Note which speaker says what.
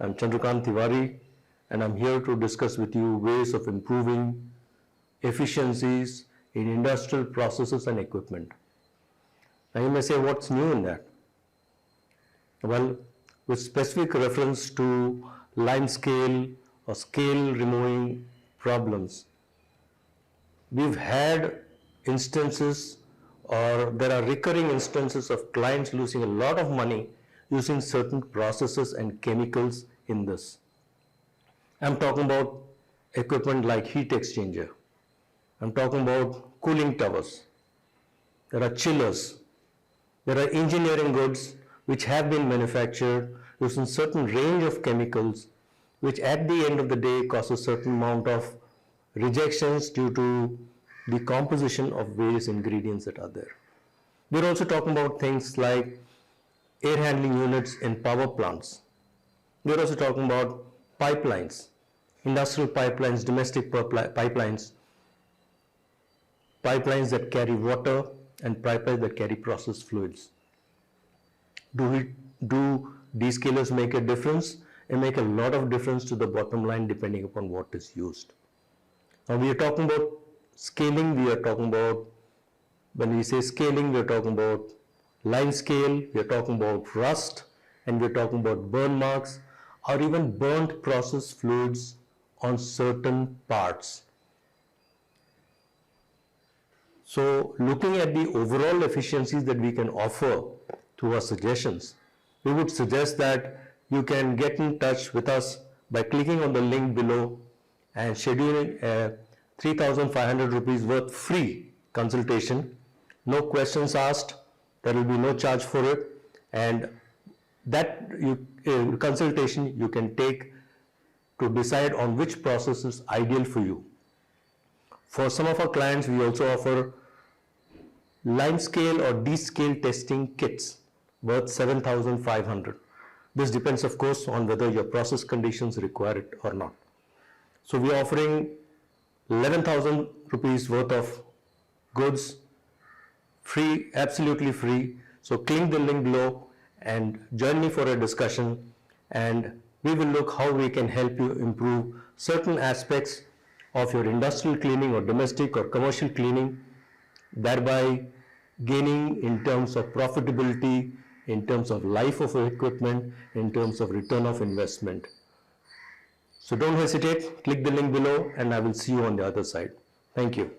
Speaker 1: I'm Chandrakant Tiwari, and I'm here to discuss with you ways of improving efficiencies in industrial processes and equipment. Now you may say, what's new in that? Well, with specific reference to limescale or scale removing problems, we've had instances, or there are recurring instances of clients losing a lot of money using certain processes and chemicals in this. I'm talking about equipment like heat exchanger. I'm talking about cooling towers. There are chillers. There are engineering goods which have been manufactured using certain range of chemicals, which at the end of the day cause a certain amount of rejections due to the composition of various ingredients that are there. We're also talking about things like air handling units in power plants. We're also talking about pipelines, industrial pipelines, domestic pipelines, pipelines that carry water and pipelines that carry processed fluids. Do descalers make a difference? They make a lot of difference to the bottom line depending upon what is used. Now we are talking about scaling, when we say scaling, we are talking about line scale, we are talking about rust, and we are talking about burn marks or even burnt process fluids on certain parts. So looking at the overall efficiencies that we can offer through our suggestions, we would suggest that you can get in touch with us by clicking on the link below and scheduling a 3,500 rupees worth free consultation. No questions asked, there will be no charge for it, and that consultation you can take to decide on which process is ideal for you. For some of our clients, we also offer limescale or descale testing kits worth 7,500. This depends, of course, on whether your process conditions require it or not. So we are offering 11,000 rupees worth of goods, free, absolutely free. So click the link below and join me for a discussion, and we will look how we can help you improve certain aspects of your industrial cleaning or domestic or commercial cleaning, thereby gaining in terms of profitability, in terms of life of equipment, in terms of return of investment. So don't hesitate, click the link below and I will see you on the other side. Thank you.